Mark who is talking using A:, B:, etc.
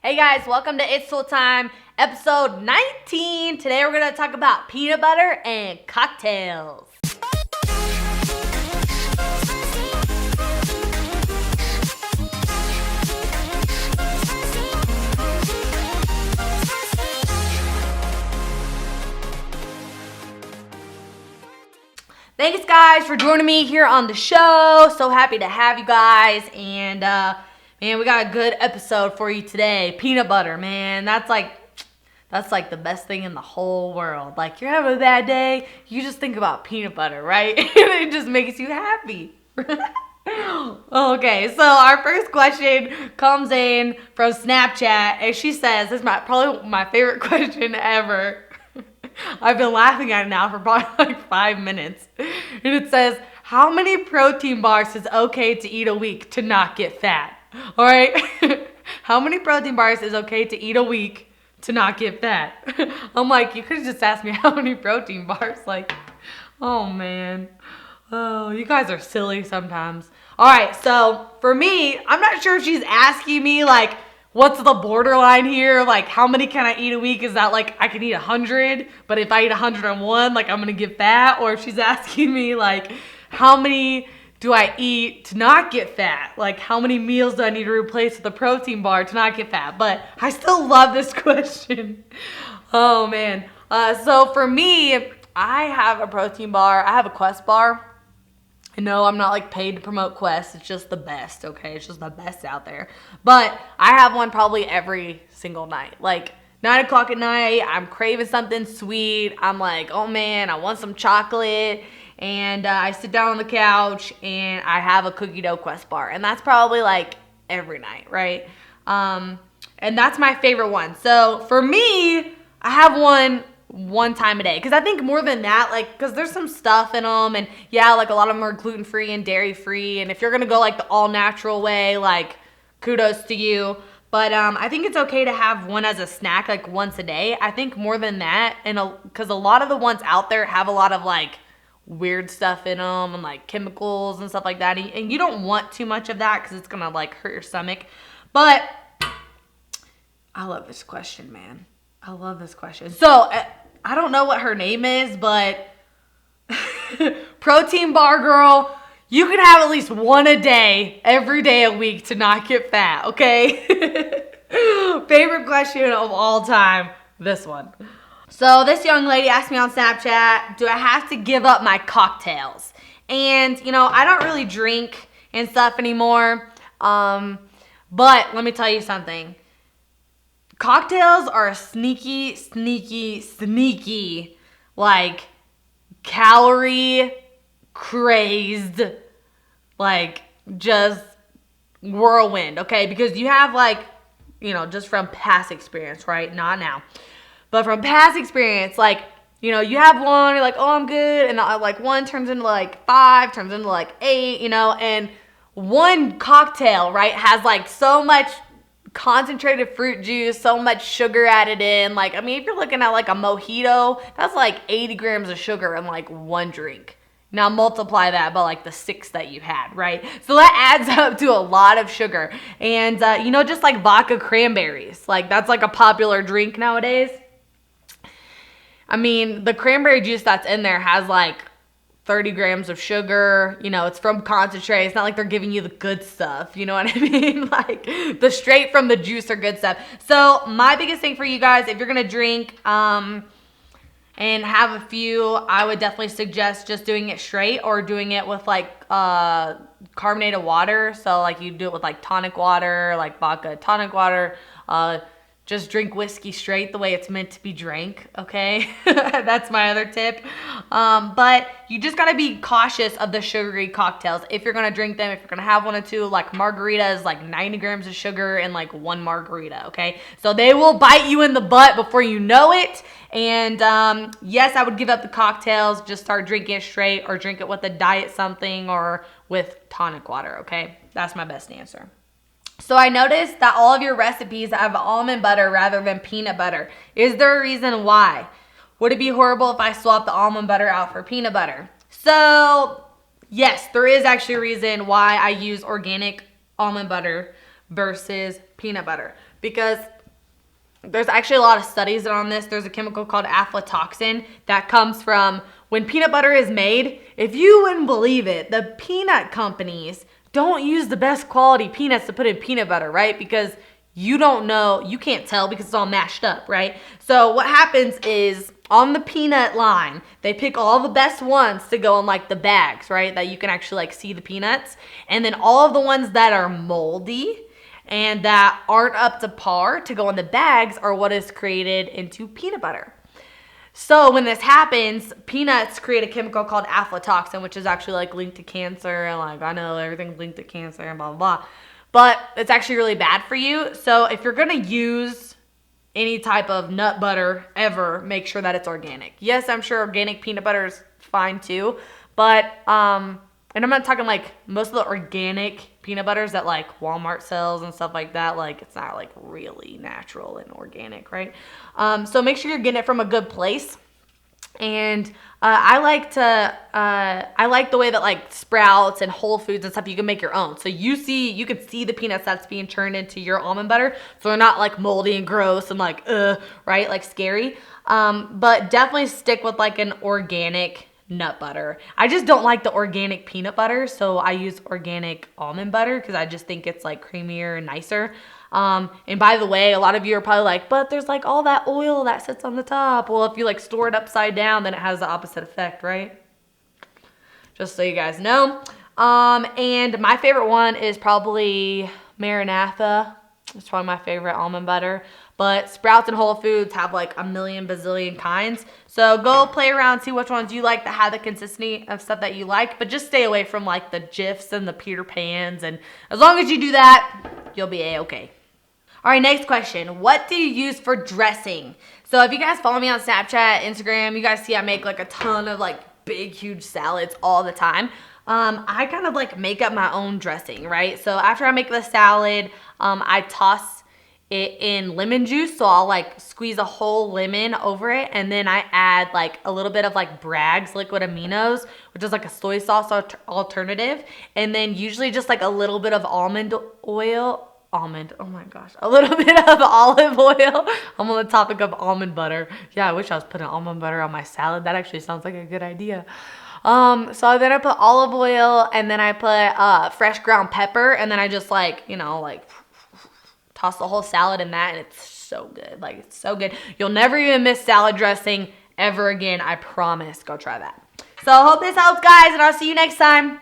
A: Hey guys, welcome to It's Soul Time, episode 19. Today we're going to talk about peanut butter and cocktails. Thanks guys for joining me here on the show. So happy to have you guys. And man, we got a good episode for you today. Peanut butter, man. That's like the best thing in the whole world. Like, you're having a bad day, you just think about peanut butter, right? It just makes you happy. Okay, so our first question comes in from Snapchat, and she says, this is probably my favorite question ever. I've been laughing at it now for probably like 5 minutes. And it says, how many protein bars is okay to eat a week to not get fat? All right. How many protein bars is okay to eat a week to not get fat? I'm like, you could have just asked me how many protein bars. Like, oh man. Oh, you guys are silly sometimes. All right. So for me, I'm not sure if she's asking me like, what's the borderline here? Like, how many can I eat a week? Is that like, I can eat 100, but if I eat 101, like I'm going to get fat? Or if she's asking me like, how many do I eat to not get fat? Like, how many meals do I need to replace with a protein bar to not get fat? But I still love this question. Oh man. So for me, I have a protein bar. I have a Quest bar. No, I'm not like paid to promote Quest. It's just the best, okay? It's just the best out there. But I have one probably every single night. Like 9 o'clock at night, I'm craving something sweet. I'm like, oh man, I want some chocolate. And I sit down on the couch and I have a cookie dough Quest bar. And that's probably like every night, right? And that's my favorite one. So for me, I have one time a day, because I think more than that, like, because there's some stuff in them, and yeah, like a lot of them are gluten-free and dairy-free, and if you're gonna go like the all-natural way, like, kudos to you. But I think it's okay to have one as a snack, like once a day. I think more than that, and because a lot of the ones out there have a lot of like weird stuff in them and like chemicals and stuff like that, and you don't want too much of that because it's gonna like hurt your stomach. But I love this question, man. I love this question. So I don't know what her name is, but protein bar girl, you can have at least one a day, every day a week to not get fat, okay? Favorite question of all time, this one. So this young lady asked me on Snapchat, do I have to give up my cocktails? And, you know, I don't really drink and stuff anymore, but let me tell you something. Cocktails are sneaky, like, calorie crazed, like, just whirlwind, okay? Because you have, like, you know, just from past experience, right? Not now. But from past experience, like, you know, you have one, you're like, oh, I'm good. And, like, one turns into, like, 5, turns into, like, 8, you know? And one cocktail, right, has, like, so much concentrated fruit juice, so much sugar added in. Like, I mean, if you're looking at like a mojito, that's like 80 grams of sugar in like one drink. Now multiply that by like the 6 that you had, right? So that adds up to a lot of sugar. And you know, just like vodka cranberries, like that's like a popular drink nowadays. I mean, the cranberry juice that's in there has like 30 grams of sugar, you know, it's from concentrate. It's not like they're giving you the good stuff, you know what I mean? Like, the straight from the juice are good stuff. So, my biggest thing for you guys, if you're gonna drink and have a few, I would definitely suggest just doing it straight or doing it with, like, carbonated water. So, like, you do it with, like, tonic water, like vodka tonic water, just drink whiskey straight the way it's meant to be drank, okay? That's my other tip. But you just gotta be cautious of the sugary cocktails if you're gonna drink them, if you're gonna have one or two. Like margarita is like 90 grams of sugar in like one margarita, okay? So they will bite you in the butt before you know it. And yes, I would give up the cocktails, just start drinking it straight or drink it with a diet something or with tonic water, okay? That's my best answer. So I noticed that all of your recipes have almond butter rather than peanut butter. Is there a reason why? Would it be horrible if I swapped the almond butter out for peanut butter? So yes, there is actually a reason why I use organic almond butter versus peanut butter. because there's actually a lot of studies on this. There's a chemical called aflatoxin that comes from when peanut butter is made. If you wouldn't believe it, the peanut companies don't use the best quality peanuts to put in peanut butter, right? Because you don't know, you can't tell because it's all mashed up, right? So what happens is on the peanut line, they pick all the best ones to go in like the bags, right? That you can actually like see the peanuts. And then all of the ones that are moldy and that aren't up to par to go in the bags are what is created into peanut butter. So when this happens, peanuts create a chemical called aflatoxin, which is actually like linked to cancer. And like, I know everything's linked to cancer and blah, blah, blah. But it's actually really bad for you. So if you're going to use any type of nut butter ever, make sure that it's organic. Yes, I'm sure organic peanut butter is fine too. But, and I'm not talking like most of the organic peanut butters that like Walmart sells and stuff like that. Like it's not like really natural and organic, right? So make sure you're getting it from a good place. And I like the way that like Sprouts and Whole Foods and stuff, you can make your own. So you can see the peanuts that's being turned into your almond butter. So they're not like moldy and gross and like, right? Like scary. But definitely stick with like an organic nut butter. I just don't like the organic peanut butter, so I use organic almond butter because I just think it's like creamier and nicer. And by the way, a lot of you are probably like, but there's like all that oil that sits on the top. Well, if you like store it upside down, then it has the opposite effect, right? Just so you guys know. And my favorite one is probably Maranatha. It's probably my favorite almond butter. But Sprouts and Whole Foods have like a million bazillion kinds. So go play around, see which ones you like that have the consistency of stuff that you like. But just stay away from like the Jifs and the Peter Pans. And as long as you do that, you'll be A-okay. All right, next question. What do you use for dressing? So if you guys follow me on Snapchat, Instagram, you guys see I make like a ton of like big, huge salads all the time. I kind of like make up my own dressing, right? So after I make the salad, I toss it in lemon juice. So I'll like squeeze a whole lemon over it. And then I add like a little bit of like Bragg's liquid aminos, which is like a soy sauce alternative. And then usually just like a little bit of a little bit of olive oil. I'm on the topic of almond butter. Yeah, I wish I was putting almond butter on my salad. That actually sounds like a good idea. So then I put olive oil and then I put fresh ground pepper and then I just like, toss the whole salad in that and it's so good. Like it's so good. You'll never even miss salad dressing ever again. I promise. Go try that. So I hope this helps, guys, and I'll see you next time.